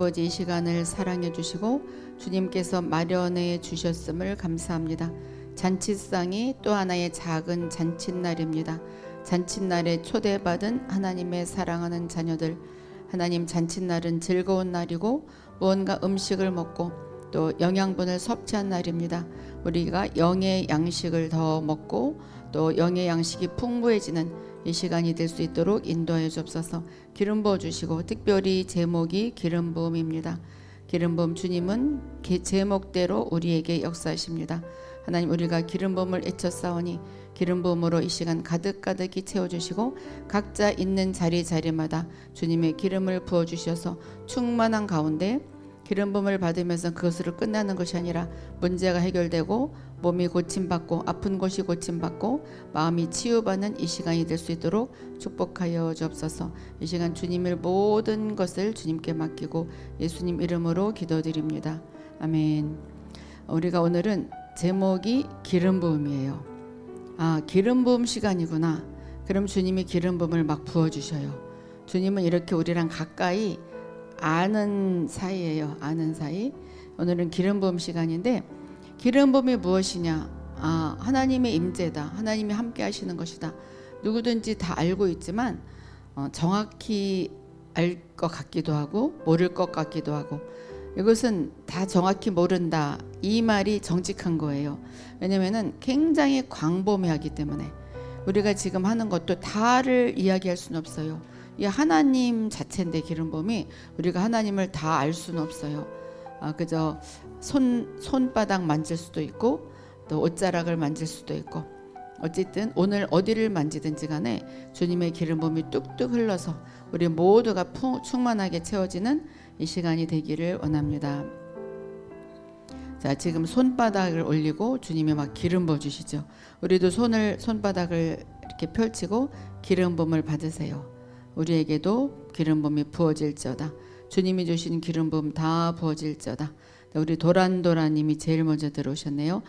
아버지, 이 시간을 사랑해 주시고 주님께서 마련해 주셨음을 감사합니다. 잔치상이 또 하나의 작은 잔칫날입니다. 잔칫날에 초대받은 하나님의 사랑하는 자녀들, 하나님, 잔칫날은 즐거운 날이고 무언가 음식을 먹고 또 영양분을 섭취한 날입니다. 우리가 영의 양식을 더 먹고 또 영의 양식이 풍부해지는 이 시간이 될 수 있도록 인도하여 주옵소서. 기름 부어 주시고, 특별히 제목이 기름 부음입니다. 기름 부음, 주님은 제목대로 우리에게 역사하십니다. 하나님, 우리가 기름 부음을 애쳤사오니 기름 부음으로 이 시간 가득가득히 채워주시고 각자 있는 자리마다 주님의 기름을 부어 주셔서 충만한 가운데 기름 부음을 받으면서 그것으로 끝나는 것이 아니라 문제가 해결되고 몸이 고침받고 아픈 곳이 고침받고 마음이 치유받는 이 시간이 될 수 있도록 축복하여 주옵소서. 이 시간 주님의 모든 것을 주님께 맡기고 예수님 이름으로 기도드립니다. 아멘. 우리가 오늘은 제목이 기름 부음이에요. 기름 부음 시간이구나. 그럼 주님이 기름 부음을 막 부어주셔요. 주님은 이렇게 우리랑 가까이 아는 사이예요. 아는 사이. 오늘은 기름 부음 시간인데, 기름 부음이 무엇이냐? 하나님의 임재다. 하나님이 함께 하시는 것이다. 누구든지 다 알고 있지만 정확히 알 것 같기도 하고 모를 것 같기도 하고, 이것은 다 정확히 모른다, 이 말이 정직한 거예요. 왜냐면은 굉장히 광범위하기 때문에 우리가 지금 하는 것도 다를 이야기할 수는 없어요. 이 하나님 자체인데 기름 부음이 우리가 하나님을 다 알 수는 없어요. 그저 손바닥 만질 수도 있고 또 옷자락을 만질 수도 있고, 어쨌든 오늘 어디를 만지든지 간에 주님의 기름 부음이 뚝뚝 흘러서 우리 모두가 충만하게 채워지는 이 시간이 되기를 원합니다. 자, 지금 손바닥을 올리고 주님이 막 기름 부어 주시죠. 우리도 손바닥을 이렇게 펼치고 기름 부음을 받으세요. 우리에게도 기름 부음이 부어질지어다. 주님이 주신 기름 부음 다 부어질지어다. 우리 도란도라님이 제일 먼저 들어오셨네요.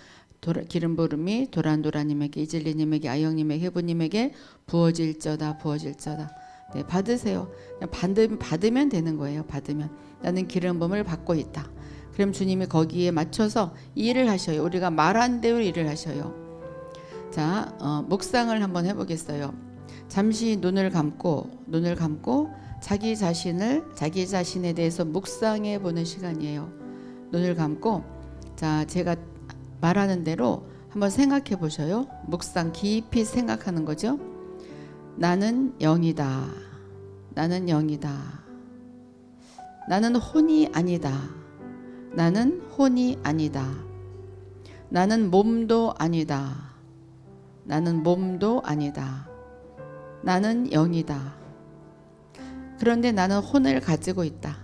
기름 부음이 도란도라님에게, 이질리님에게, 아영님에게, 해부님에게 부어질지어다. 네, 받으세요. 그냥 받으면 되는 거예요. 받으면 나는 기름 부음을 받고 있다. 그럼 주님이 거기에 맞춰서 일을 하셔요. 우리가 말한 대로 일을 하셔요. 자, 묵상을 한번 해보겠어요. 잠시 눈을 감고 자기 자신에 대해서 묵상해 보는 시간이에요. 눈을 감고, 자, 제가 말하는 대로 한번 생각해 보셔요. 묵상, 깊이 생각하는 거죠. 나는 영이다. 나는 영이다. 나는 혼이 아니다. 나는 혼이 아니다. 나는 몸도 아니다. 나는 몸도 아니다. 나는 영이다. 그런데 나는 혼을 가지고 있다.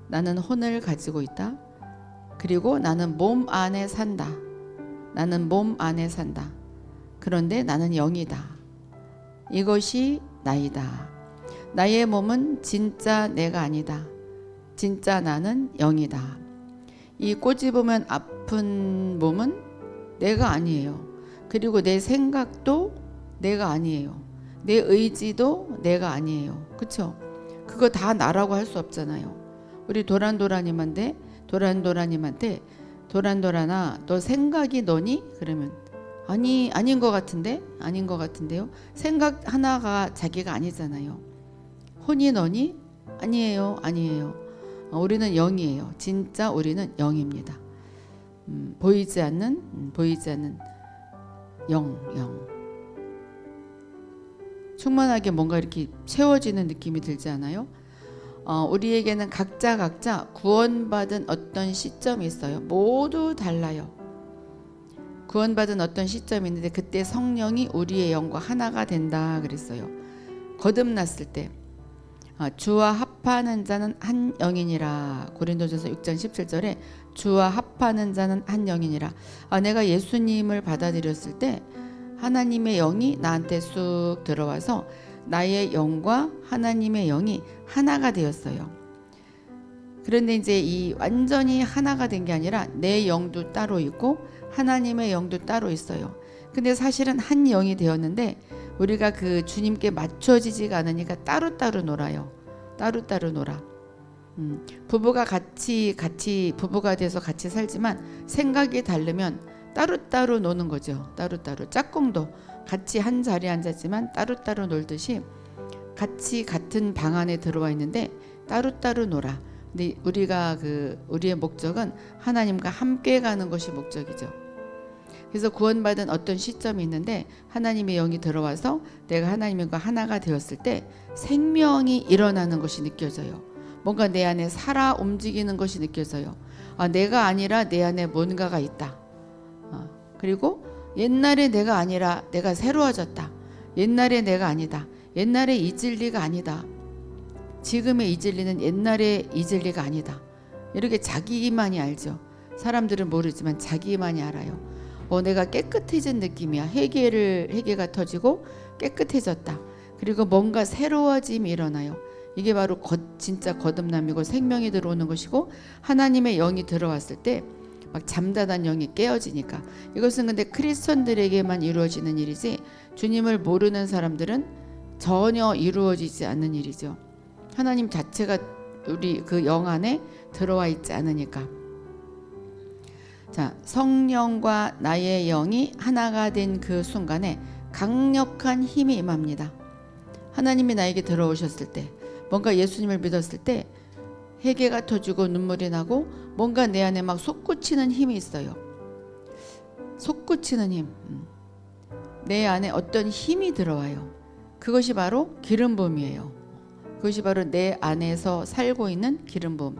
나는 혼을 가지고 있다. 그리고 나는 몸 안에 산다. 나는 몸 안에 산다. 그런데 나는 영이다. 이것이 나이다. 나의 몸은 진짜 내가 아니다. 진짜 나는 영이다. 이 꼬집으면 아픈 몸은 내가 아니에요. 그리고 내 생각도 내가 아니에요. 내 의지도 내가 아니에요. 그쵸? 그거 다 나라고 할 수 없잖아요. 우리 도란도라나 너 생각이 너니? 그러면 아닌 것 같은데요. 생각 하나가 자기가 아니잖아요. 혼이 너니? 아니에요. 우리는 영이에요. 진짜 우리는 영입니다. 보이지 않는 영. 충만하게 뭔가 이렇게 채워지는 느낌이 들지 않아요? 우리에게는 각자 구원받은 어떤 시점이 있어요. 모두 달라요. 구원받은 어떤 시점이 있는데 그때 성령이 우리의 영과 하나가 된다 그랬어요. 거듭났을 때 주와 합하는 자는 한 영이니라. 고린도전서 6장 17절에 주와 합하는 자는 한 영이니라. 내가 예수님을 받아들였을 때 하나님의 영이 나한테 쑥 들어와서 나의 영과 하나님의 영이 하나가 되었어요. 그런데 이제 이 완전히 하나가 된 게 아니라 내 영도 따로 있고 하나님의 영도 따로 있어요. 근데 사실은 한 영이 되었는데 우리가 그 주님께 맞춰지지가 않으니까 따로따로 놀아요. 따로따로 놀아. 부부가 같이 부부가 돼서 같이 살지만 생각이 다르면 따로따로 노는 거죠. 따로따로. 짝꿍도 같이 한 자리에 앉았지만 따로따로 놀듯이 같이 같은 방 안에 들어와 있는데 따로따로 놀아. 근데 우리의 목적은 하나님과 함께 가는 것이 목적이죠. 그래서 구원받은 어떤 시점이 있는데 하나님의 영이 들어와서 내가 하나님과 하나가 되었을 때 생명이 일어나는 것이 느껴져요. 뭔가 내 안에 살아 움직이는 것이 느껴져요. 내가 아니라 내 안에 뭔가가 있다. 그리고 옛날에 내가 아니라 내가 새로워졌다. 옛날에 내가 아니다. 옛날에 이 진리가 아니다. 지금의 이 진리는 옛날의 이 진리가 아니다. 이렇게 자기만이 알죠. 사람들은 모르지만 자기만이 알아요. 내가 깨끗해진 느낌이야. 회개가 터지고 깨끗해졌다. 그리고 뭔가 새로워짐이 일어나요. 이게 바로 진짜 거듭남이고 생명이 들어오는 것이고 하나님의 영이 들어왔을 때 막 잠자던 영이 깨어지니까. 이것은 근데 크리스천들에게만 이루어지는 일이지 주님을 모르는 사람들은 전혀 이루어지지 않는 일이죠. 하나님 자체가 우리 그 영 안에 들어와 있지 않으니까. 자, 성령과 나의 영이 하나가 된 그 순간에 강력한 힘이 임합니다. 하나님이 나에게 들어오셨을 때, 뭔가 예수님을 믿었을 때 회개가 터지고 눈물이 나고 뭔가 내 안에 막 솟구치는 힘이 있어요. 솟구치는 힘. 내 안에 어떤 힘이 들어와요. 그것이 바로 기름 부음이에요. 그것이 바로 내 안에서 살고 있는 기름 부음.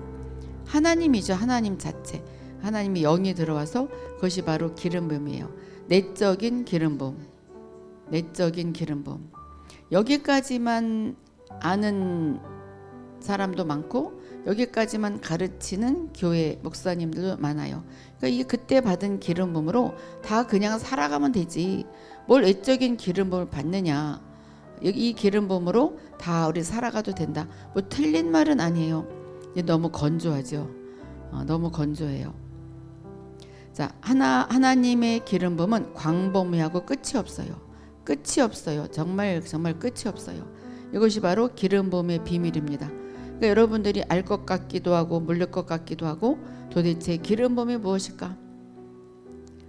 하나님이죠. 하나님 자체. 하나님이 영이 들어와서 그것이 바로 기름 부음이에요. 내적인 기름 부음. 내적인 기름 부음. 여기까지만 아는 사람도 많고 여기까지만 가르치는 교회 목사님들도 많아요. 그러니까 이게 그때 받은 기름 부음으로 다 그냥 살아가면 되지. 뭘 외적인 기름 부음을 받느냐. 이 기름 부음으로 다 우리 살아가도 된다. 뭐 틀린 말은 아니에요. 너무 건조하죠. 너무 건조해요. 자, 하나님의 기름 부음은 광범위하고 끝이 없어요. 끝이 없어요. 정말 끝이 없어요. 이것이 바로 기름 부음의 비밀입니다. 그러니까 여러분들이 알 것 같기도 하고 모를 것 같기도 하고 도대체 기름 부음이 무엇일까?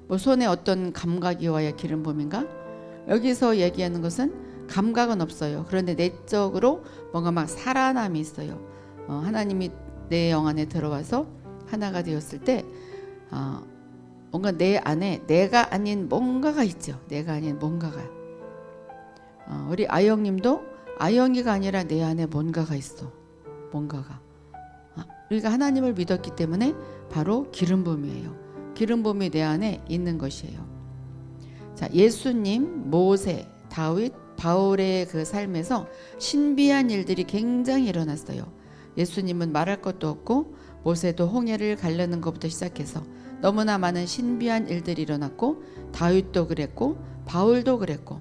뭐 손에 어떤 감각이 와야 기름 부음인가? 여기서 얘기하는 것은 감각은 없어요. 그런데 내적으로 뭔가 막 살아남이 있어요. 하나님이 내 영 안에 들어와서 하나가 되었을 때 뭔가 내 안에 내가 아닌 뭔가가 있죠. 내가 아닌 뭔가가. 우리 아영님도 아영이가 아니라 내 안에 뭔가가 있어. 뭔가가. 우리가 하나님을 믿었기 때문에 바로 기름 부음이에요. 기름 부음이 내 안에 있는 것이에요. 자, 예수님, 모세, 다윗, 바울의 그 삶에서 신비한 일들이 굉장히 일어났어요. 예수님은 말할 것도 없고 모세도 홍해를 가르는 것부터 시작해서 너무나 많은 신비한 일들이 일어났고 다윗도 그랬고 바울도 그랬고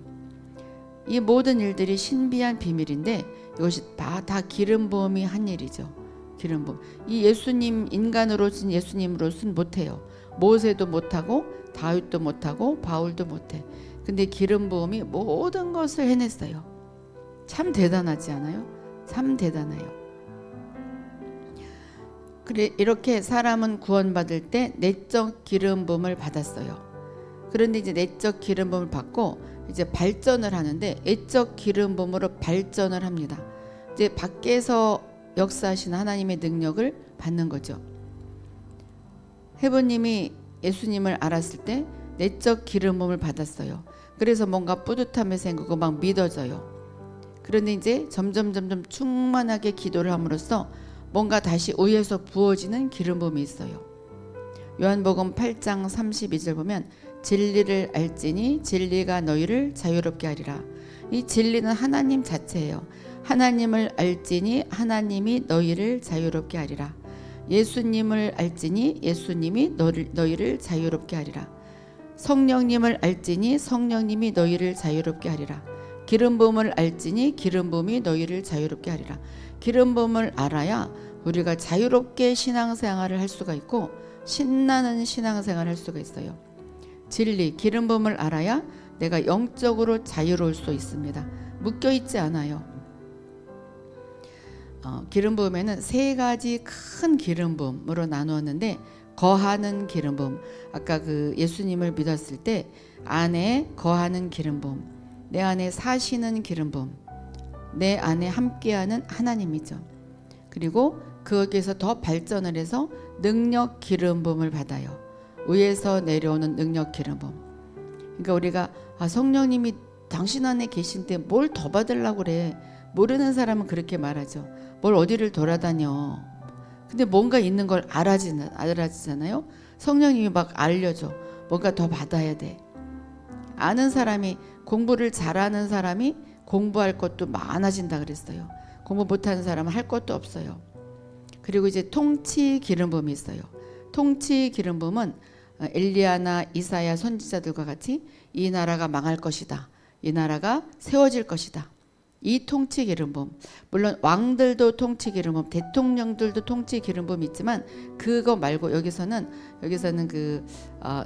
이 모든 일들이 신비한 비밀인데 이것이 다 기름 부음이 한 일이죠. 기름 부음. 이 예수님 인간으로서는 예수님으로서는 못해요. 모세도 못하고 다윗도 못하고 바울도 못해. 근데 기름 부음이 모든 것을 해냈어요. 참 대단하지 않아요? 참 대단해요. 그래 이렇게 사람은 구원받을 때 내적 기름 부음을 받았어요. 그런데 이제 내적 기름 부음을 받고 이제 발전을 하는데 외적 기름 부음으로 발전을 합니다. 이제 밖에서 역사하시는 하나님의 능력을 받는 거죠. 해부님이 예수님을 알았을 때 내적 기름 부음을 받았어요. 그래서 뭔가 뿌듯함이 생기고 막 믿어져요. 그런데 이제 점점 충만하게 기도를 함으로써 뭔가 다시 위에서 부어지는 기름 부음이 있어요. 요한복음 8장 32절 보면 진리를 알지니 진리가 너희를 자유롭게 하리라. 이 진리는 하나님 자체예요. 하나님을 알지니 하나님이 너희를 자유롭게 하리라. 예수님을 알지니 예수님이 너희를 자유롭게 하리라. 성령님을 알지니 성령님이 너희를 자유롭게 하리라. 기름 부음을 알지니 기름 부음이 너희를 자유롭게 하리라. 기름 부음을 알아야 우리가 자유롭게 신앙생활을 할 수가 있고 신나는 신앙생활을 할 수가 있어요. 진리, 기름 부음을 알아야 내가 영적으로 자유로울 수 있습니다. 묶여 있지 않아요. 기름 부음에는 세 가지 큰 기름 부음으로 나누었는데, 거하는 기름 부음, 아까 그 예수님을 믿었을 때 안에 거하는 기름 부음, 내 안에 사시는 기름 부음, 내 안에 함께하는 하나님이죠. 그리고 거기에서 더 발전을 해서 능력 기름 부음을 받아요. 위에서 내려오는 능력 기름 부음. 그러니까 우리가 성령님이 당신 안에 계신 때 뭘 더 받으려고 그래. 모르는 사람은 그렇게 말하죠. 뭘 어디를 돌아다녀. 근데 뭔가 있는 걸 알아지잖아요. 성령님이 막 알려줘. 뭔가 더 받아야 돼. 아는 사람이, 공부를 잘하는 사람이 공부할 것도 많아진다 그랬어요. 공부 못하는 사람은 할 것도 없어요. 그리고 이제 통치 기름 부음이 있어요. 통치 기름 부음은 엘리야나 이사야 선지자들과 같이 이 나라가 망할 것이다, 이 나라가 세워질 것이다, 이 통치 기름 부음. 물론 왕들도 통치 기름 부음, 대통령들도 통치 기름 부음이 있지만 그거 말고 여기서는 그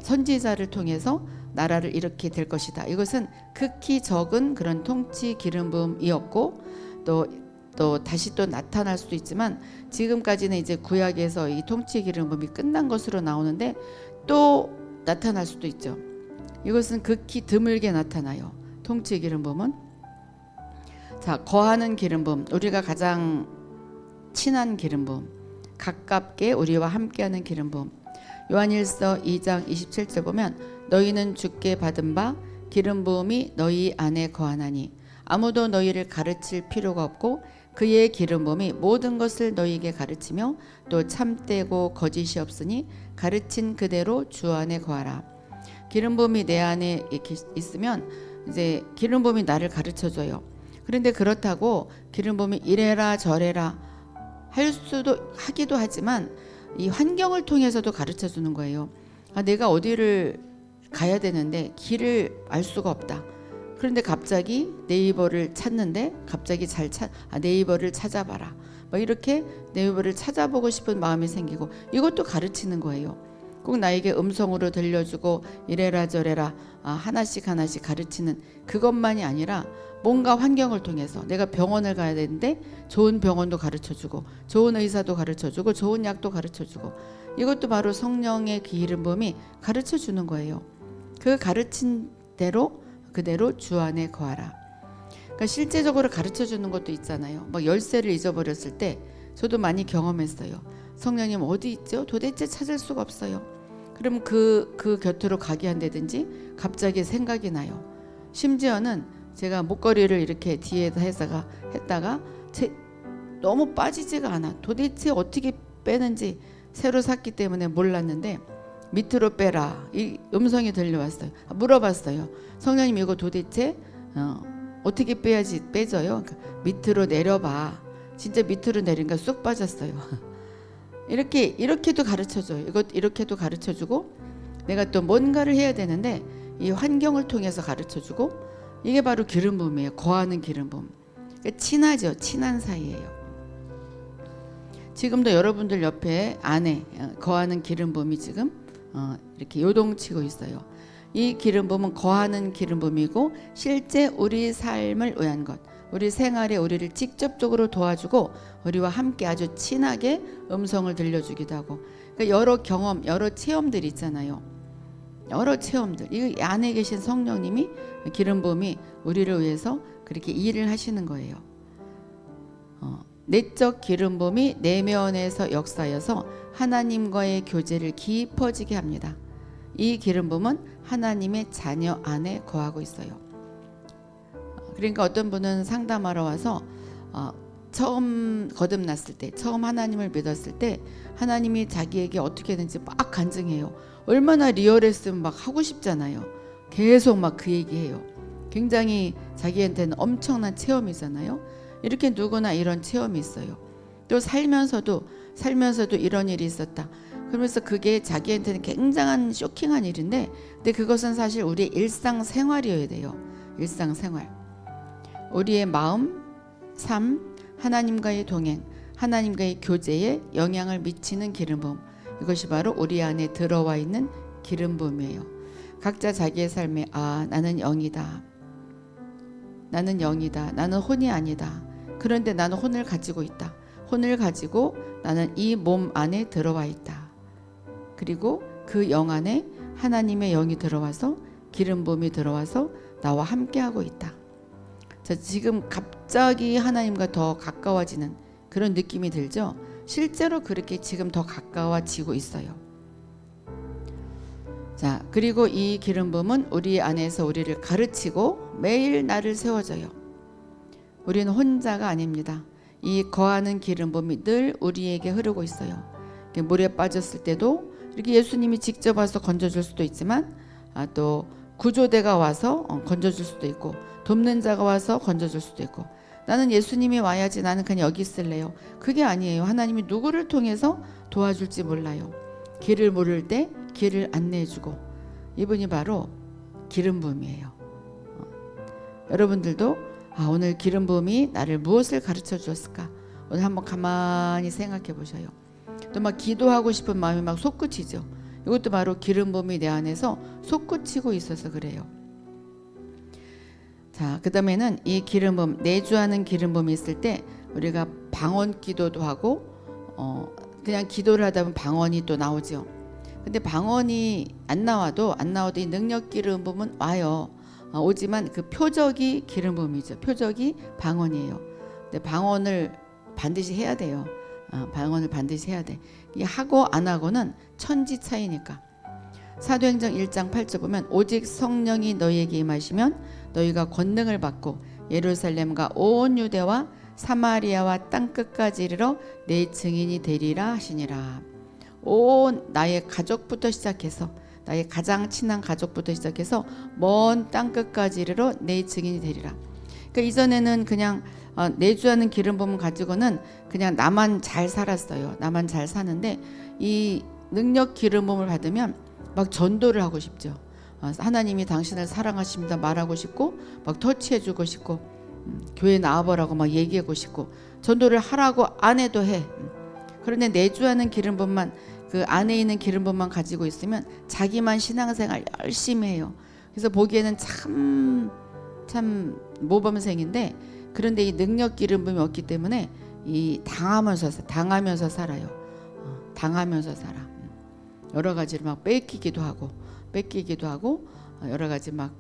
선지자를 통해서 나라를 이렇게 될 것이다. 이것은 극히 적은 그런 통치 기름 부음이었고, 또 다시 또 나타날 수도 있지만 지금까지는 이제 구약에서 이 통치 기름 부음이 끝난 것으로 나오는데 또 나타날 수도 있죠. 이것은 극히 드물게 나타나요. 통치 기름 부음은. 자, 거하는 기름 부음, 우리가 가장 친한 기름 부음, 가깝게 우리와 함께하는 기름 부음. 요한일서 2장 27절 보면 너희는 주께 받은 바 기름 부음이 너희 안에 거하나니 아무도 너희를 가르칠 필요가 없고 그의 기름 부음이 모든 것을 너희에게 가르치며 또 참되고 거짓이 없으니 가르친 그대로 주 안에 거하라. 기름 부음이 내 안에 이렇게 있으면 이제 기름 부음이 나를 가르쳐 줘요. 그런데 그렇다고 기름 부음이 이래라 저래라 하기도 하지만 이 환경을 통해서도 가르쳐 주는 거예요. 내가 어디를 가야 되는데 길을 알 수가 없다. 그런데 갑자기 네이버를 찾는데 갑자기 네이버를 찾아봐라. 뭐 이렇게 네이버를 찾아보고 싶은 마음이 생기고, 이것도 가르치는 거예요. 꼭 나에게 음성으로 들려주고 이래라 저래라 하나씩 가르치는 그것만이 아니라 뭔가 환경을 통해서 내가 병원을 가야 되는데 좋은 병원도 가르쳐주고 좋은 의사도 가르쳐주고 좋은 약도 가르쳐주고, 이것도 바로 성령의 기름 부음이 가르쳐주는 거예요. 그 가르친 대로 그대로 주 안에 거하라. 그러니까 실제적으로 가르쳐주는 것도 있잖아요. 막 열쇠를 잊어버렸을 때 저도 많이 경험했어요. 성령님 어디 있죠? 도대체 찾을 수가 없어요. 그럼 그 곁으로 가게 한다든지 갑자기 생각이 나요. 심지어는 제가 목걸이를 이렇게 뒤에다 했다가 너무 빠지지가 않아. 도대체 어떻게 빼는지 새로 샀기 때문에 몰랐는데 밑으로 빼라, 이 음성이 들려왔어요. 물어봤어요. 성령님 이거 도대체 어떻게 빼야지 빼져요? 그러니까 밑으로 내려봐. 진짜 밑으로 내리니까 쑥 빠졌어요. 이렇게도 가르쳐줘요. 이렇게도 가르쳐주고, 내가 또 뭔가를 해야 되는데 이 환경을 통해서 가르쳐주고, 이게 바로 기름 부음이에요. 거하는 기름 부음. 그러니까 친하죠. 친한 사이예요. 지금도 여러분들 옆에 안에 거하는 기름 부음이 지금 이렇게 요동치고 있어요. 이 기름 부음은 거하는 기름 부음이고 실제 우리 삶을 위한 것, 우리 생활에 우리를 직접적으로 도와주고 우리와 함께 아주 친하게 음성을 들려주기도 하고, 그러니까 여러 경험, 여러 체험들이 있잖아요. 여러 체험들. 이 안에 계신 성령님이 기름 부음이 우리를 위해서 그렇게 일을 하시는 거예요. 내적 기름 부음이 내면에서 역사여서 하나님과의 교제를 깊어지게 합니다. 이 기름 부음은 하나님의 자녀 안에 거하고 있어요. 그러니까 어떤 분은 상담하러 와서 처음 거듭났을 때, 처음 하나님을 믿었을 때 하나님이 자기에게 어떻게 했는지 막 간증해요. 얼마나 리얼했으면 막 하고 싶잖아요. 계속 막 그 얘기해요. 굉장히 자기한테는 엄청난 체험이잖아요. 이렇게 누구나 이런 체험이 있어요. 또 살면서도 이런 일이 있었다. 그러면서 그게 자기한테는 굉장한 쇼킹한 일인데, 근데 그것은 사실 우리의 일상생활이어야 돼요. 일상생활. 우리의 마음, 삶, 하나님과의 동행, 하나님과의 교제에 영향을 미치는 기름 부음. 이것이 바로 우리 안에 들어와 있는 기름 부음이에요. 각자 자기의 삶에 나는 영이다. 나는 혼이 아니다. 그런데 나는 혼을 가지고 있다. 혼을 가지고 나는 이 몸 안에 들어와 있다. 그리고 그 영 안에 하나님의 영이 들어와서 기름 부음이 들어와서 나와 함께하고 있다. 자, 지금 갑자기 하나님과 더 가까워지는 그런 느낌이 들죠? 실제로 그렇게 지금 더 가까워지고 있어요. 자, 그리고 이 기름 부음은 우리 안에서 우리를 가르치고 매일 나를 세워줘요. 우리는 혼자가 아닙니다. 이 거하는 기름 부음이 늘 우리에게 흐르고 있어요. 물에 빠졌을 때도 이렇게 예수님이 직접 와서 건져줄 수도 있지만 또 구조대가 와서 건져줄 수도 있고 돕는 자가 와서 건져줄 수도 있고 나는 예수님이 와야지 나는 그냥 여기 있을래요. 그게 아니에요. 하나님이 누구를 통해서 도와줄지 몰라요. 길을 모를 때 길을 안내해주고 이분이 바로 기름 부음이에요. 여러분들도 오늘 기름 부음이 나를 무엇을 가르쳐 주었을까? 오늘 한번 가만히 생각해 보셔요. 또 막 기도하고 싶은 마음이 막 솟구치죠. 이것도 바로 기름 부음이 내 안에서 솟구치고 있어서 그래요. 자, 그 다음에는 이 기름 부음, 내주하는 기름 부음이 있을 때 우리가 방언 기도도 하고 그냥 기도를 하다 보면 방언이 또 나오죠. 근데 방언이 안 나와도 이 능력 기름 부음은 와요. 오지만 그 표적이 기름 부음이죠. 표적이 방언이에요. 근데 방언을 반드시 해야 돼요. 방언을 반드시 해야 돼. 이 하고 안 하고는 천지 차이니까. 사도행전 1장 8절 보면 오직 성령이 너희에게 임하시면 너희가 권능을 받고 예루살렘과 온 유대와 사마리아와 땅끝까지 이르러 내 증인이 되리라 하시니라. 온 나의 가족부터 시작해서 나의 가장 친한 가족부터 시작해서 먼 땅끝까지 이르러 내 증인이 되리라. 그러니까 이전에는 그냥 내주하는 기름 부음 가지고는 그냥 나만 잘 살았어요. 나만 잘 사는데 이 능력 기름 부음을 받으면 막 전도를 하고 싶죠. 하나님이 당신을 사랑하십니다 말하고 싶고 막 터치해주고 싶고 교회 나와보라고 막 얘기하고 싶고 전도를 하라고 안 해도 해. 그런데 내주하는 기름 부음만 그 안에 있는 기름 부음만 가지고 있으면 자기만 신앙생활 열심히 해요. 그래서 보기에는 참 모범생인데 그런데 이 능력 기름 부음이 없기 때문에 이 당하면서 살아요. 당하면서 살아. 여러 가지로 막 뺏기기도 하고 여러 가지 막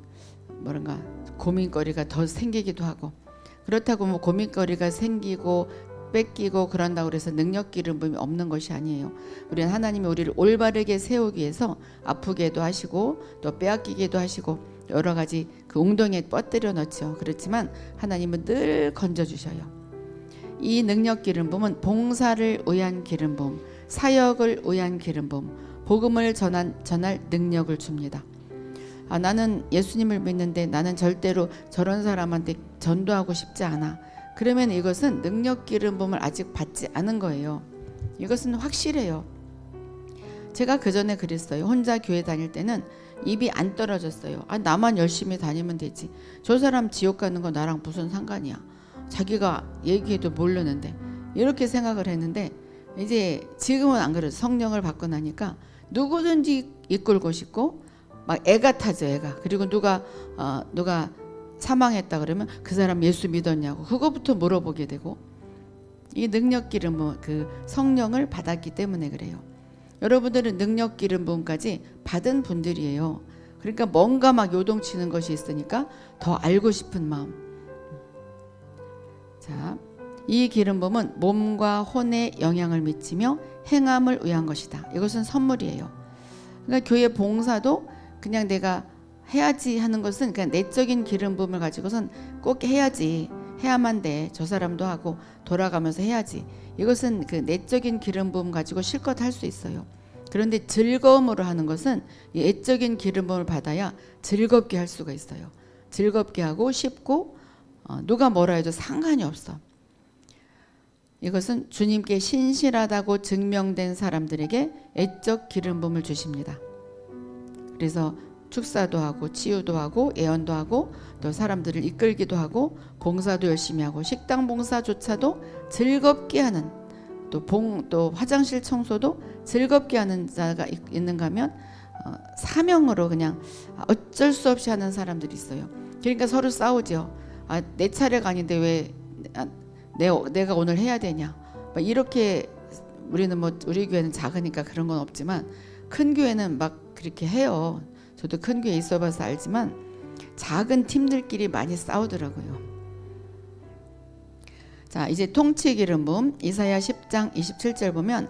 뭐랄까 고민거리가 더 생기기도 하고 그렇다고 뭐 고민거리가 생기고 뺏기고 그런다고 그래서 능력 기름 부음이 없는 것이 아니에요. 우리는 하나님이 우리를 올바르게 세우기 위해서 아프게도 하시고 또 빼앗기기도 하시고 여러 가지 그 웅덩이에 뻗들여 넣죠. 그렇지만 하나님은 늘 건져주셔요. 이 능력 기름 부음은 봉사를 위한 기름 부음, 사역을 위한 기름 부음, 복음을 전할 능력을 줍니다. 나는 예수님을 믿는데 나는 절대로 저런 사람한테 전도하고 싶지 않아. 그러면 이것은 능력 기름 부음을 아직 받지 않은 거예요. 이것은 확실해요. 제가 그 전에 그랬어요. 혼자 교회 다닐 때는 입이 안 떨어졌어요. 나만 열심히 다니면 되지. 저 사람 지옥 가는 거 나랑 무슨 상관이야. 자기가 얘기해도 모르는데 이렇게 생각을 했는데 이제 지금은 안 그래요. 성령을 받고 나니까 누구든지 이끌고 싶고 막 애가 타죠. 애가. 그리고 누가 사망했다 그러면 그 사람 예수 믿었냐고 그거부터 물어보게 되고 이 능력 기름 부음 그 성령을 받았기 때문에 그래요. 여러분들은 능력 기름 부음까지 받은 분들이에요. 그러니까 뭔가 막 요동치는 것이 있으니까 더 알고 싶은 마음. 자, 이 기름 부음은 몸과 혼에 영향을 미치며 행함을 위한 것이다. 이것은 선물이에요. 그러니까 교회 봉사도 그냥 내가 해야지 하는 것은 그냥 내적인 기름 부음을 가지고선 꼭 해야만 돼. 저 사람도 하고 돌아가면서 해야지. 이것은 그 내적인 기름 부음 가지고 실컷 할 수 있어요. 그런데 즐거움으로 하는 것은 이 애적인 기름 부음을 받아야 즐겁게 할 수가 있어요. 즐겁게 하고 쉽고 누가 뭐라 해도 상관이 없어. 이것은 주님께 신실하다고 증명된 사람들에게 애적 기름 부음을 주십니다. 그래서 축사도 하고 치유도 하고 예언도 하고 또 사람들을 이끌기도 하고 봉사도 열심히 하고 식당 봉사조차도 즐겁게 하는 또 화장실 청소도 즐겁게 하는 자가 있는가 하면 사명으로 그냥 어쩔 수 없이 하는 사람들이 있어요. 그러니까 서로 싸우죠. 내 차례가 아닌데 왜 내가 오늘 해야 되냐. 이렇게 우리는 우리 교회는 작으니까 그런 건 없지만 큰 교회는 막 그렇게 해요. 저도 큰 교회 있어봐서 알지만 작은 팀들끼리 많이 싸우더라고요. 자, 이제 통치 기름 부음 이사야 10장 27절 보면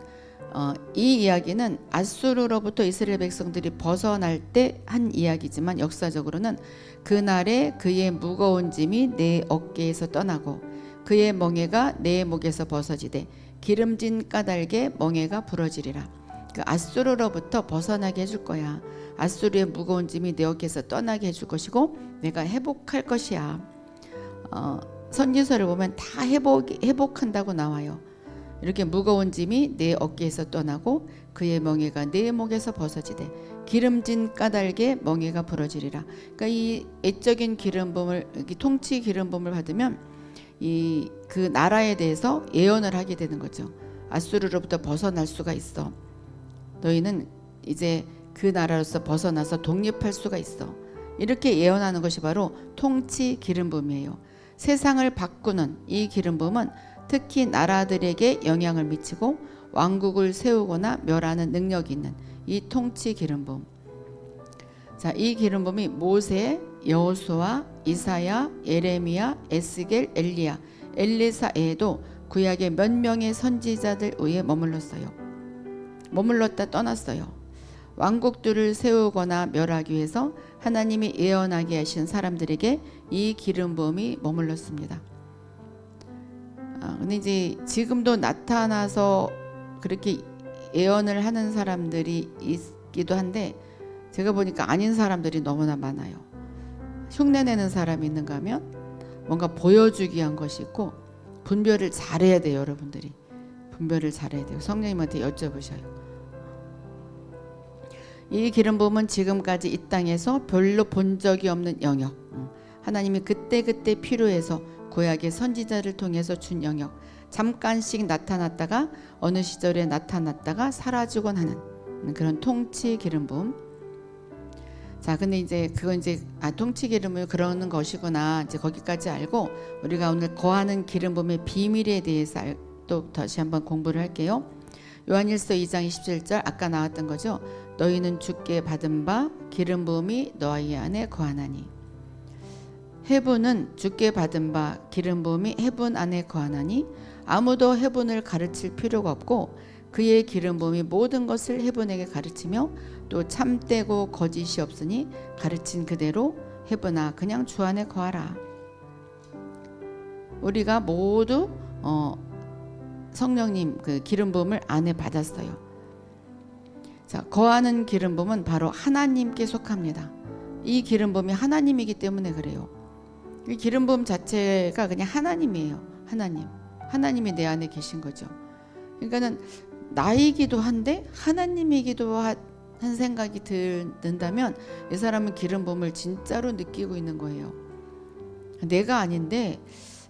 이 이야기는 앗수르로부터 이스라엘 백성들이 벗어날 때 한 이야기지만 역사적으로는 그날에 그의 무거운 짐이 내 어깨에서 떠나고 그의 멍에가 내 목에서 벗어지되 기름진 까닭에 멍에가 부러지리라. 그 앗수르로부터 벗어나게 해줄 거야. 앗수르의 무거운 짐이 내 어깨에서 떠나게 해줄 것이고 내가 회복할 것이야. 선지서를 보면 다 회복한다고 나와요. 이렇게 무거운 짐이 내 어깨에서 떠나고 그의 멍에가 내 목에서 벗어지되 기름진 까닭에 멍에가 부러지리라. 그러니까 이 애적인 기름 부음을, 통치 기름 부음을 받으면 그 나라에 대해서 예언을 하게 되는 거죠. 앗수르로부터 벗어날 수가 있어. 너희는 이제 그 나라로서 벗어나서 독립할 수가 있어. 이렇게 예언하는 것이 바로 통치 기름 부음이에요. 세상을 바꾸는 이 기름 부음은 특히 나라들에게 영향을 미치고 왕국을 세우거나 멸하는 능력이 있는 이 통치 기름 부음. 자, 이 기름 부음이 모세, 여호수아, 이사야, 예레미야, 에스겔, 엘리야, 엘리사에도 구약의 몇 명의 선지자들 위에 머물렀다 떠났어요. 왕국들을 세우거나 멸하기 위해서 하나님이 예언하게 하신 사람들에게 이 기름 부음이 머물렀습니다. 근데 이제 지금도 나타나서 그렇게 예언을 하는 사람들이 있기도 한데 제가 보니까 아닌 사람들이 너무나 많아요. 흉내내는 사람이 있는가 하면 뭔가 보여주기 위한 것이 있고 분별을 잘해야 돼요. 여러분들이 분별을 잘해야 돼요. 성령님한테 여쭤보셔요. 이 기름 부음은 지금까지 이 땅에서 별로 본 적이 없는 영역, 하나님이 그때그때 필요해서 구약의 선지자를 통해서 준 영역, 잠깐씩 나타났다가 어느 시절에 나타났다가 사라지곤 하는 그런 통치 기름 부음. 자, 근데 이제 그건 이제 통치 기름을 그러는 것이구나. 이제 거기까지 알고 우리가 오늘 거하는 기름 부음의 비밀에 대해서 또 다시 한번 공부를 할게요. 요한일서 2장 27절 아까 나왔던 거죠. 너희는 주께 받은 바 기름 부음이 너희 안에 거하나니. 해분은 주께 받은 바 기름 부음이 해분 안에 거하나니 아무도 해분을 가르칠 필요가 없고 그의 기름 부음이 모든 것을 해분에게 가르치며 또 참되고 거짓이 없으니 가르친 그대로 해분아 그냥 주 안에 거하라. 우리가 모두 성령님 그 기름 부음을 안에 받았어요. 자, 거하는 기름 부음은 바로 하나님께 속합니다. 이 기름 부음이 하나님이기 때문에 그래요. 이 기름 부음 자체가 그냥 하나님이에요. 하나님이 내 안에 계신 거죠. 그러니까는 나이기도 한데 하나님이기도 한 생각이 든다면 이 사람은 기름 부음을 진짜로 느끼고 있는 거예요. 내가 아닌데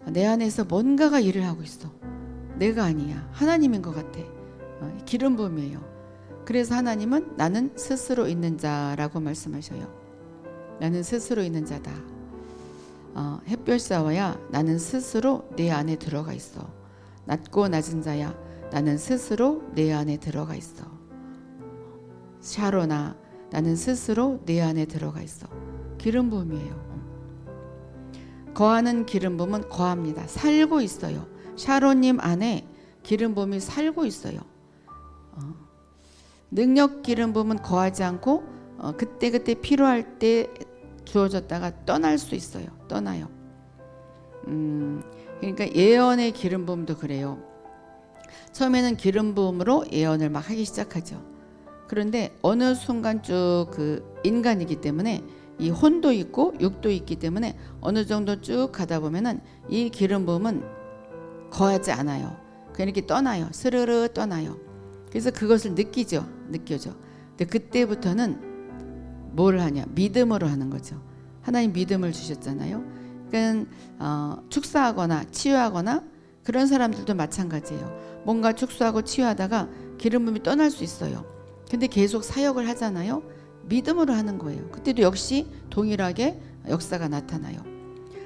내 안에서 뭔가가 일을 하고 있어. 내가 아니야. 하나님인 것 같아. 기름 부음이에요. 그래서 하나님은 나는 스스로 있는 자라고 말씀하셔요. 나는 스스로 있는 자다. 햇볕 샤워야 나는 스스로 내 안에 들어가 있어. 낮고 낮은 자야 나는 스스로 내 안에 들어가 있어. 샤로나 나는 스스로 내 안에 들어가 있어. 기름 부음이에요. 거하는 기름 부음은 거합니다. 살고 있어요. 샤로님 안에 기름 부음이 살고 있어요. 능력 기름 부음은 거하지 않고 그때그때 필요할 때 주어졌다가 떠날 수 있어요. 떠나요. 그러니까 예언의 기름 부음도 그래요. 처음에는 기름 부음으로 예언을 막 하기 시작하죠. 그런데 어느 순간 쭉 그 인간이기 때문에 이 혼도 있고 육도 있기 때문에 어느 정도 쭉 가다 보면은 이 기름 부음은 거하지 않아요. 그냥 이렇게 떠나요. 스르르 떠나요. 그래서 그것을 느껴져. 근데 그때부터는 뭘 하냐? 믿음으로 하는 거죠. 하나님 믿음을 주셨잖아요. 그러니까 축사하거나 치유하거나 그런 사람들도 마찬가지예요. 뭔가 축사하고 치유하다가 기름 부음이 떠날 수 있어요. 근데 계속 사역을 하잖아요. 믿음으로 하는 거예요. 그때도 역시 동일하게 역사가 나타나요.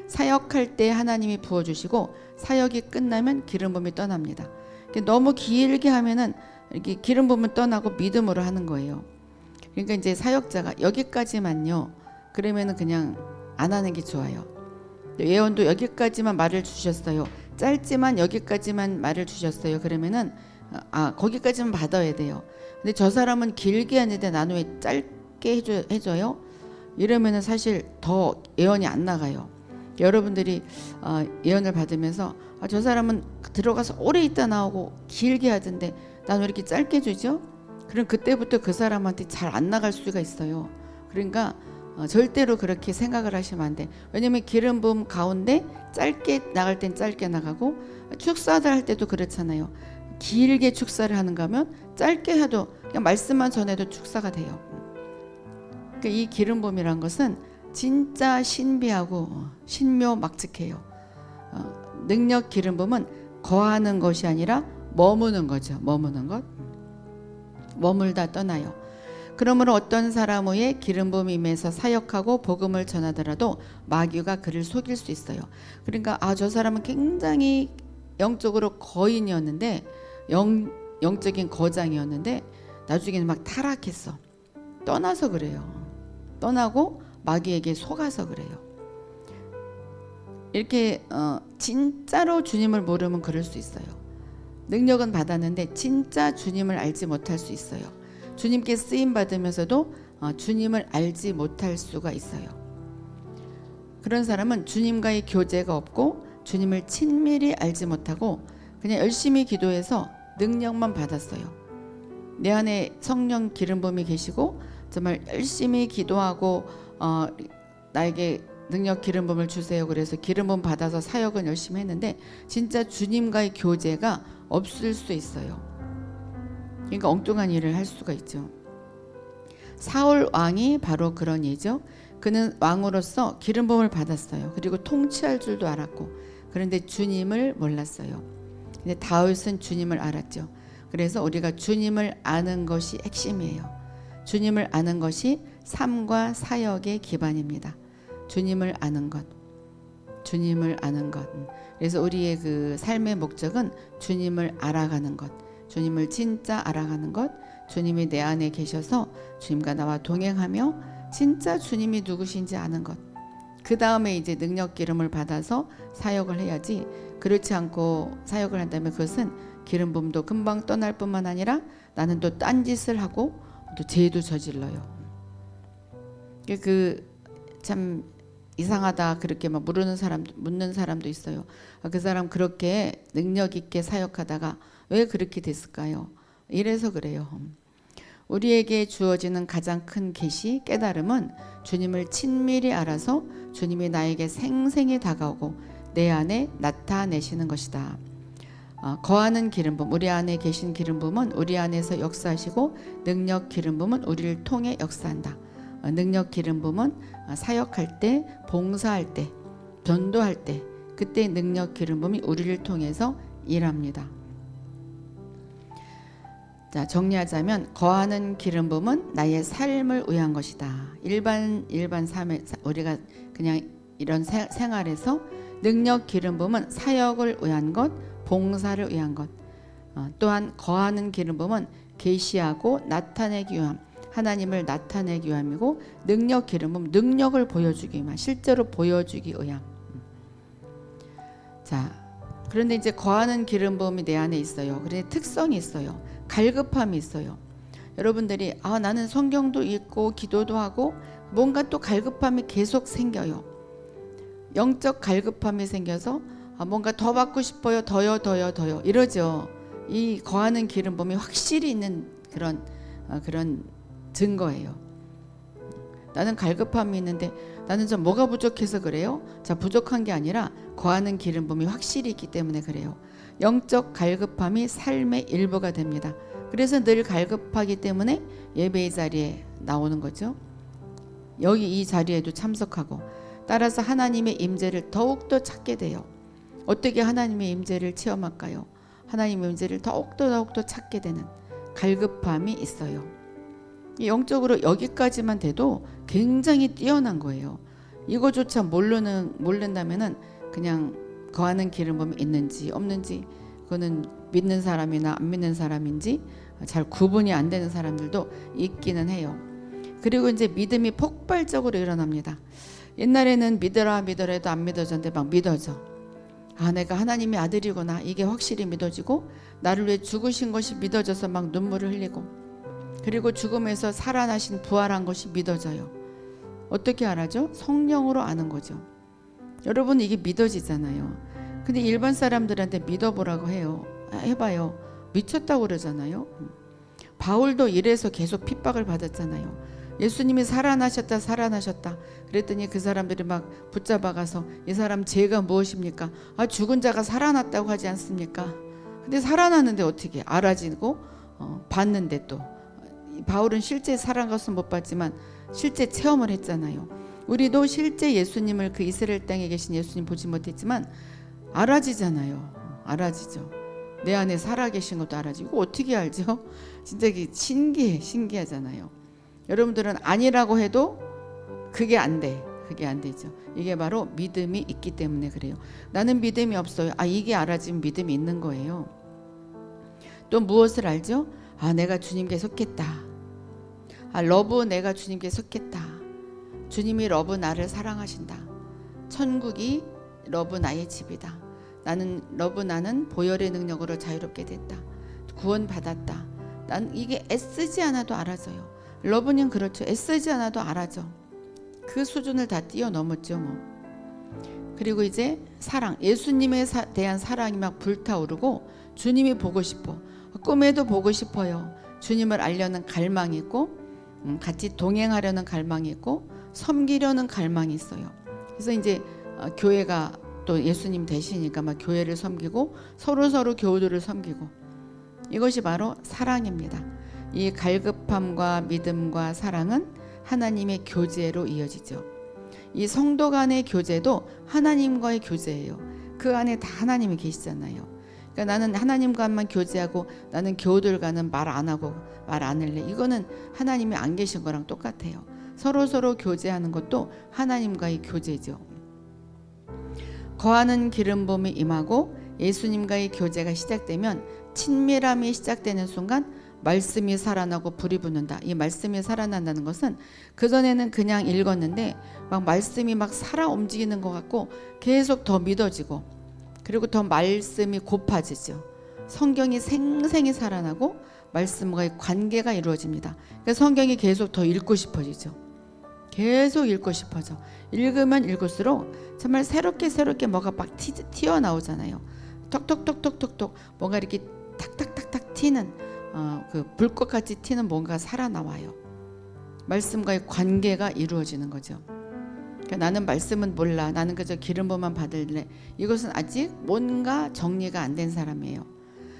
사역할 때 하나님이 부어주시고 사역이 끝나면 기름 부음이 떠납니다. 너무 길게 하면은 이렇게 기름 부음은 떠나고 믿음으로 하는 거예요. 그러니까 이제 사역자가 여기까지만요. 그러면은 그냥 안 하는 게 좋아요. 예언도 여기까지만 말을 주셨어요. 짧지만 여기까지만 말을 주셨어요. 그러면은 거기까지만 받아야 돼요. 근데 저 사람은 길게 하는데 나는 왜 짧게 해줘요? 이러면은 사실 더 예언이 안 나가요. 여러분들이 예언을 받으면서 저 사람은 들어가서 오래 있다 나오고 길게 하던데 나는 왜 이렇게 짧게 주죠? 그럼 그때부터 그 사람한테 잘 안 나갈 수가 있어요. 그러니까 절대로 그렇게 생각을 하시면 안 돼. 왜냐면 기름 부음 가운데 짧게 나갈 땐 짧게 나가고, 축사를 할 때도 그렇잖아요. 길게 축사를 하는가 하면 짧게 해도 그냥 말씀만 전해도 축사가 돼요. 그러니까 이 기름 부음이란 것은 진짜 신비하고 신묘막측해요. 능력 기름 부음은 거하는 것이 아니라 머무는 거죠. 머무는 것. 머물다 떠나요. 그러므로 어떤 사람 위에 기름 부음이 임해서 사역하고 복음을 전하더라도 마귀가 그를 속일 수 있어요. 그러니까 저 사람은 굉장히 영적으로 거인이었는데 영적인 거장이었는데 나중에는 막 타락했어. 떠나서 그래요. 떠나고 마귀에게 속아서 그래요. 이렇게 진짜로 주님을 모르면 그럴 수 있어요. 능력은 받았는데 진짜 주님을 알지 못할 수 있어요. 주님께 쓰임 받으면서도 주님을 알지 못할 수가 있어요. 그런 사람은 주님과의 교제가 없고 주님을 친밀히 알지 못하고 그냥 열심히 기도해서 능력만 받았어요. 내 안에 성령 기름 부음이 계시고 정말 열심히 기도하고 나에게 능력 기름 부음을 주세요. 그래서 기름 부음 받아서 사역은 열심히 했는데 진짜 주님과의 교제가 없을 수 있어요. 그러니까 엉뚱한 일을 할 수가 있죠. 사울 왕이 바로 그런 예죠. 그는 왕으로서 기름 부음을 받았어요. 그리고 통치할 줄도 알았고, 그런데 주님을 몰랐어요. 근데 다윗은 주님을 알았죠. 그래서 우리가 주님을 아는 것이 핵심이에요. 주님을 아는 것이 삶과 사역의 기반입니다. 주님을 아는 것, 주님을 아는 것. 그래서 우리의 그 삶의 목적은 주님을 알아가는 것, 주님을 진짜 알아가는 것, 주님이 내 안에 계셔서 주님과 나와 동행하며 진짜 주님이 누구신지 아는 것. 그 다음에 이제 능력 기름을 받아서 사역을 해야지, 그렇지 않고 사역을 한다면 그것은 기름 부음도 금방 떠날 뿐만 아니라 나는 또 딴짓을 하고 또 죄도 저질러요. 참 이상하다 그렇게 막 묻는 사람도 있어요. 그 사람 그렇게 능력 있게 사역하다가 왜 그렇게 됐을까요? 이래서 그래요. 우리에게 주어지는 가장 큰 계시, 깨달음은 주님을 친밀히 알아서 주님이 나에게 생생히 다가오고 내 안에 나타내시는 것이다. 거하는 기름 부음, 우리 안에 계신 기름 부음은 우리 안에서 역사하시고, 능력 기름 부음은 우리를 통해 역사한다. 능력 기름 부음은 사역할 때, 봉사할 때, 전도할 때, 그때 능력 기름 부음이 우리를 통해서 일합니다. 자, 정리하자면 거하는 기름 부음은 나의 삶을 위한 것이다. 일반 삶에 우리가 그냥 이런 생활에서 능력 기름 부음은 사역을 위한 것, 봉사를 위한 것. 또한 거하는 기름 부음은 계시하고 나타내기 위함, 하나님을 나타내기 위함이고, 능력 기름 부음 능력을 보여주기 위함, 실제로 보여주기 위함. 자, 그런데 이제 거하는 기름 부음이 내 안에 있어요. 그런데 특성이 있어요. 갈급함이 있어요. 여러분들이 나는 성경도 읽고 기도도 하고 뭔가 또 갈급함이 계속 생겨요. 영적 갈급함이 생겨서 뭔가 더 받고 싶어요. 더요 이러죠. 이 거하는 기름 부음이 확실히 있는 그런 증거예요. 나는 갈급함이 있는데 나는 좀 뭐가 부족해서 그래요? 자, 부족한 게 아니라 거하는 기름 부음이 확실히 있기 때문에 그래요. 영적 갈급함이 삶의 일부가 됩니다. 그래서 늘 갈급하기 때문에 예배의 자리에 나오는 거죠. 여기 이 자리에도 참석하고, 따라서 하나님의 임재를 더욱더 찾게 돼요. 어떻게 하나님의 임재를 체험할까요? 하나님의 임재를 더욱더 찾게 되는 갈급함이 있어요. 영적으로 여기까지만 돼도 굉장히 뛰어난 거예요. 이거조차 모른다면은 그냥 거하는 기름 부음이 있는지 없는지 그거는 믿는 사람이나 안 믿는 사람인지 잘 구분이 안 되는 사람들도 있기는 해요. 그리고 이제 믿음이 폭발적으로 일어납니다. 옛날에는 믿어라 믿어라 안 믿어졌는데 막 믿어져. 아, 내가 하나님의 아들이구나, 이게 확실히 믿어지고, 나를 위해 죽으신 것이 믿어져서 막 눈물을 흘리고, 그리고 죽음에서 살아나신 부활한 것이 믿어져요. 어떻게 알아죠? 성령으로 아는 거죠. 여러분, 이게 믿어지잖아요. 근데 일반 사람들한테 믿어보라고 해요. 해봐요. 미쳤다고 그러잖아요. 바울도 이래서 계속 핍박을 받았잖아요. 예수님이 살아나셨다 살아나셨다 그랬더니 그 사람들이 막 붙잡아가서, 이 사람 죄가 무엇입니까? 아, 죽은 자가 살아났다고 하지 않습니까? 근데 살아났는데 어떻게 알아지고 봤는데, 또 바울은 실제 살아난 것은 못 봤지만 실제 체험을 했잖아요. 우리도 실제 예수님을, 그 이스라엘 땅에 계신 예수님 보지 못했지만 알아지잖아요. 알아지죠. 내 안에 살아계신 것도 알아지고. 어떻게 알죠? 진짜 신기하잖아요. 여러분들은 아니라고 해도 그게 안 돼. 그게 안 되죠. 이게 바로 믿음이 있기 때문에 그래요. 나는 믿음이 없어요. 아, 이게 알아지면 믿음이 있는 거예요. 또 무엇을 알죠? 아, 내가 주님께 속했다. 아, 러브, 내가 주님께 속했다. 주님이 러브, 나를 사랑하신다. 천국이 러브, 나의 집이다. 나는 러브, 나는 보혈의 능력으로 자유롭게 됐다. 구원 받았다. 난 이게 애쓰지 않아도 알아져요. 러브는 그렇죠. 애쓰지 않아도 알아져. 그 수준을 다 뛰어넘었죠 뭐. 그리고 이제 사랑, 예수님에 대한 사랑이 막 불타오르고, 주님이 보고 싶어. 꿈에도 보고 싶어요. 주님을 알려는 갈망이 있고, 같이 동행하려는 갈망이 있고, 섬기려는 갈망이 있어요. 그래서 이제 교회가 또 예수님 되시니까 막 교회를 섬기고, 서로 교우들을 섬기고, 이것이 바로 사랑입니다. 이 갈급함과 믿음과 사랑은 하나님의 교제로 이어지죠. 이 성도 간의 교제도 하나님과의 교제예요. 그 안에 다 하나님이 계시잖아요. 그러니까 나는 하나님과만 교제하고 나는 교우들과는 말 안 하고 말 안 할래, 이거는 하나님이 안 계신 거랑 똑같아요. 서로 교제하는 것도 하나님과의 교제죠. 거하는 기름 부음이 임하고 예수님과의 교제가 시작되면, 친밀함이 시작되는 순간 말씀이 살아나고 불이 붙는다. 이 말씀이 살아난다는 것은 그전에는 그냥 읽었는데 막 말씀이 막 살아 움직이는 것 같고, 계속 더 믿어지고, 그리고 더 말씀이 고파지죠. 성경이 생생히 살아나고 말씀과의 관계가 이루어집니다. 그러니까 성경이 계속 더 읽고 싶어지죠. 계속 읽고 싶어져. 읽으면 읽을수록 정말 새롭게 뭐가 막 튀어나오잖아요. 톡톡톡톡톡톡 뭔가 이렇게 탁탁탁탁 튀는, 그 불꽃같이 튀는 뭔가 살아나와요. 말씀과의 관계가 이루어지는 거죠. 그러니까 나는 말씀은 몰라, 나는 그저 기름 부음만 받을래, 이것은 아직 뭔가 정리가 안 된 사람이에요.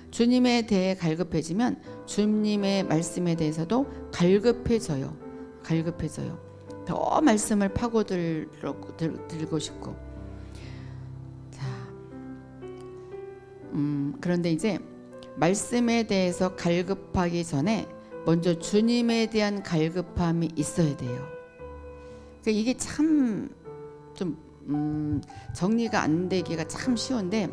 주님에 대해 갈급해지면 주님의 말씀에 대해서도 갈급해져요. 더 말씀을 파고들고 싶고. 자, 그런데 이제 말씀에 대해서 갈급하기 전에 먼저 주님에 대한 갈급함이 있어야 돼요. 그러니까 이게 참 좀 정리가 안 되기가 참 쉬운데,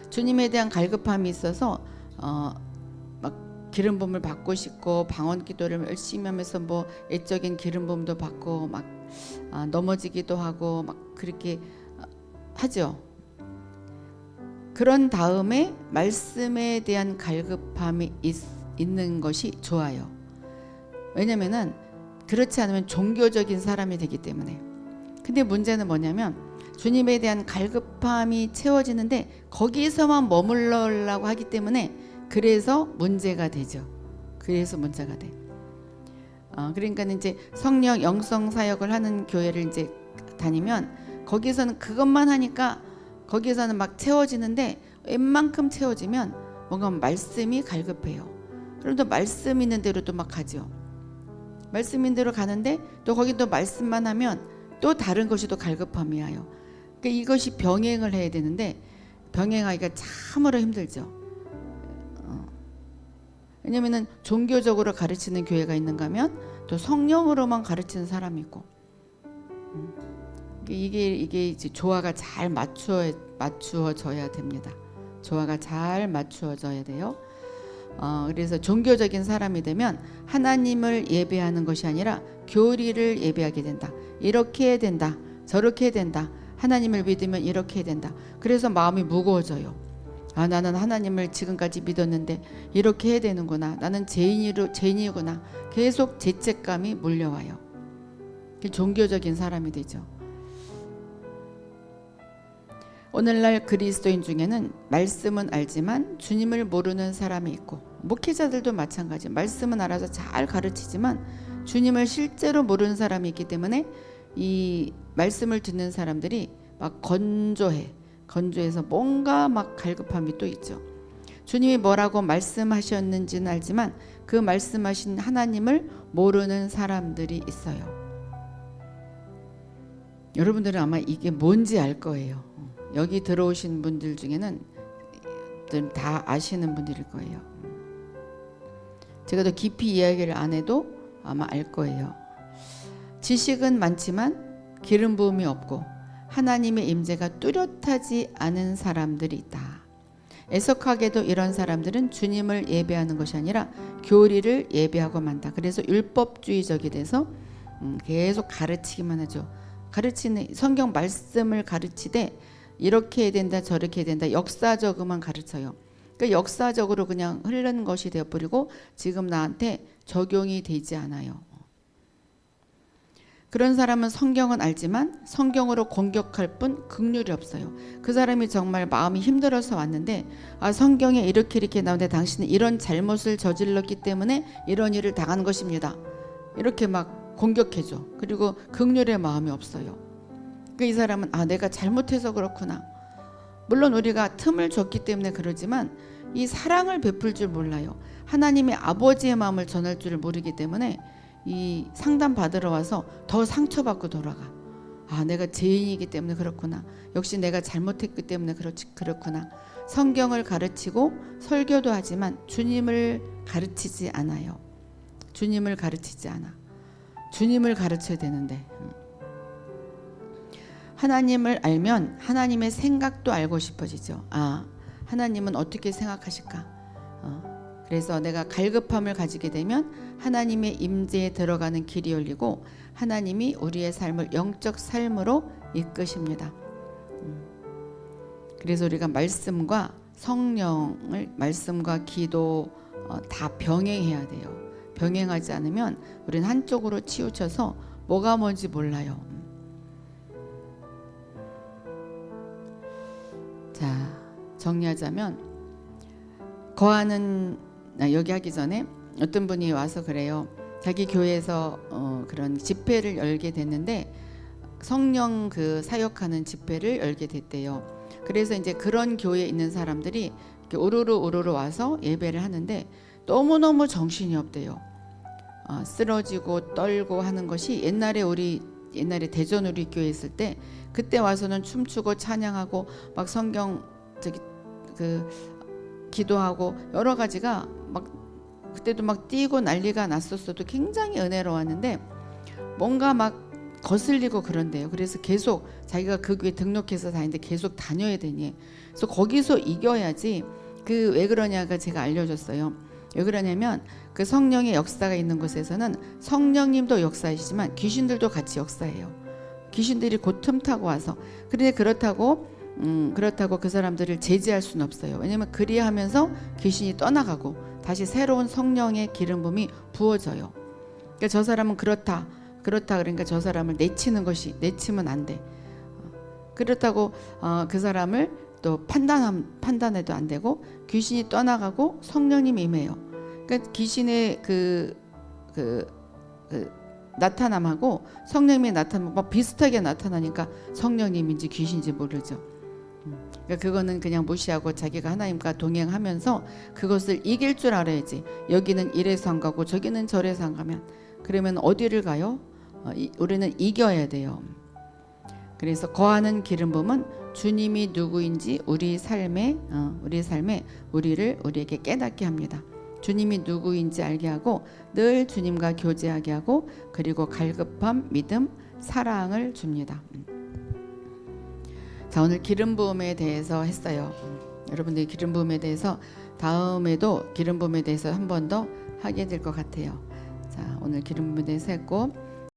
주님에 대한 갈급함이 있어서 막 기름 부음을 받고 싶고, 방언 기도를 열심히 하면서 뭐 애적인 기름 부음도 받고 막 넘어지기도 하고 막 그렇게 하죠. 그런 다음에 말씀에 대한 갈급함이 있는 것이 좋아요. 왜냐면은 그렇지 않으면 종교적인 사람이 되기 때문에. 근데 문제는 뭐냐면, 주님에 대한 갈급함이 채워지는데 거기서만 머물러라고 하기 때문에, 그래서 문제가 되죠. 그래서 문제가 돼. 그러니까 이제 성령 영성 사역을 하는 교회를 이제 다니면 거기서는 그것만 하니까 거기서는 막 채워지는데, 웬만큼 채워지면 뭔가 말씀이 갈급해요. 그럼 또 말씀 있는 대로 또 막 가죠. 말씀 있는 대로 가는데 또 거기 또 말씀만 하면 또 다른 것이 또 갈급함이 와요. 그러니까 이것이 병행을 해야 되는데 병행하기가 참으로 힘들죠. 왜냐면은 종교적으로 가르치는 교회가 있는가 하면 또 성령으로만 가르치는 사람이 있고, 이게 이제 조화가 잘 맞추어져야 됩니다. 조화가 잘 맞추어져야 돼요. 그래서 종교적인 사람이 되면 하나님을 예배하는 것이 아니라 교리를 예배하게 된다. 이렇게 해야 된다. 저렇게 해야 된다. 하나님을 믿으면 이렇게 해야 된다. 그래서 마음이 무거워져요. 나는 하나님을 지금까지 믿었는데 이렇게 해야 되는구나. 나는 죄인이구나. 계속 죄책감이 몰려와요. 종교적인 사람이 되죠. 오늘날 그리스도인 중에는 말씀은 알지만 주님을 모르는 사람이 있고, 목회자들도 마찬가지. 말씀은 알아서 잘 가르치지만 주님을 실제로 모르는 사람이 있기 때문에 이 말씀을 듣는 사람들이 막 건조해서 뭔가 막 갈급함이 또 있죠. 주님이 뭐라고 말씀하셨는지는 알지만 그 말씀하신 하나님을 모르는 사람들이 있어요. 여러분들은 아마 이게 뭔지 알 거예요. 여기 들어오신 분들 중에는 다 아시는 분들일 거예요. 제가 더 깊이 이야기를 안 해도 아마 알 거예요. 지식은 많지만 기름 부음이 없고 하나님의 임재가 뚜렷하지 않은 사람들이 있다. 애석하게도 이런 사람들은 주님을 예배하는 것이 아니라 교리를 예배하고 만다. 그래서 율법주의적이 돼서 계속 가르치기만 하죠. 가르치는 성경 말씀을 가르치되 이렇게 해야 된다 저렇게 해야 된다 역사적으로만 가르쳐요. 그러니까 역사적으로 그냥 흐르는 것이 되어버리고 지금 나한테 적용이 되지 않아요. 그런 사람은 성경은 알지만 성경으로 공격할 뿐 긍휼이 없어요. 그 사람이 정말 마음이 힘들어서 왔는데 성경에 이렇게 나오는데 당신은 이런 잘못을 저질렀기 때문에 이런 일을 당한 것입니다. 이렇게 막 공격해줘. 그리고 긍휼의 마음이 없어요. 이 사람은 내가 잘못해서 그렇구나. 물론 우리가 틈을 줬기 때문에 그러지만 이 사랑을 베풀 줄 몰라요. 하나님의 아버지의 마음을 전할 줄 모르기 때문에 이 상담 받으러 와서 더 상처받고 돌아가. 내가 죄인이기 때문에 그렇구나. 역시 내가 잘못했기 때문에 그렇구나. 성경을 가르치고 설교도 하지만 주님을 가르치지 않아요. 주님을 가르치지 않아. 주님을 가르쳐야 되는데 하나님을 알면 하나님의 생각도 알고 싶어지죠. 하나님은 어떻게 생각하실까? 그래서 내가 갈급함을 가지게 되면 하나님의 임재에 들어가는 길이 열리고 하나님이 우리의 삶을 영적 삶으로 이끄십니다. 그래서 우리가 말씀과 성령을 말씀과 기도 다 병행해야 돼요. 병행하지 않으면 우리는 한쪽으로 치우쳐서 뭐가 뭔지 몰라요. 자, 정리하자면 거하는 여기 하기 전에 어떤 분이 와서 그래요. 자기 교회에서 그런 집회를 열게 됐는데 성령 그 사역하는 집회를 열게 됐대요. 그래서 이제 그런 교회에 있는 사람들이 이렇게 우르르 와서 예배를 하는데 너무너무 정신이 없대요. 쓰러지고 떨고 하는 것이 옛날에 대전 우리 교회 있을 때 그때 와서는 춤추고 찬양하고 막 성경 기도하고 여러 가지가 막 그때도 막 뛰고 난리가 났었어도 굉장히 은혜로웠는데 뭔가 막 거슬리고 그런데요. 그래서 계속 자기가 그 교회 등록해서 다니는데 계속 다녀야 되니. 그래서 거기서 이겨야지. 왜 그러냐가 제가 알려줬어요. 왜 그러냐면 그 성령의 역사가 있는 곳에서는 성령님도 역사이시지만 귀신들도 같이 역사해요. 귀신들이 곧 틈타고 와서. 그런데 그렇다고 그 사람들을 제지할 수는 없어요. 왜냐면 그리하면서 귀신이 떠나가고 다시 새로운 성령의 기름 부음이 부어져요. 그러니까 저 사람은 그렇다 그러니까 저 사람을 내치면 안 돼. 그렇다고 그 사람을 또 판단해도 안 되고 귀신이 떠나가고 성령님이 임해요. 그러니까 귀신의 그 나타남하고 성령님의 나타남하고 비슷하게 나타나니까 성령님인지 귀신인지 모르죠. 그러니까 그거는 그냥 무시하고 자기가 하나님과 동행하면서 그것을 이길 줄 알아야지. 여기는 이래서 안 가고 저기는 저래서 안 가면 그러면 어디를 가요? 우리는 이겨야 돼요. 그래서 거하는 기름 부음은 주님이 누구인지 우리 삶에 우리에게 깨닫게 합니다. 주님이 누구인지 알게 하고 늘 주님과 교제하게 하고 그리고 갈급함, 믿음, 사랑을 줍니다. 자, 오늘 기름 부음에 대해서 했어요. 여러분들이 기름 부음에 대해서 다음에도 기름 부음에 대해서 한 번 더 하게 될 것 같아요. 자, 오늘 기름 부음에 대해서 했고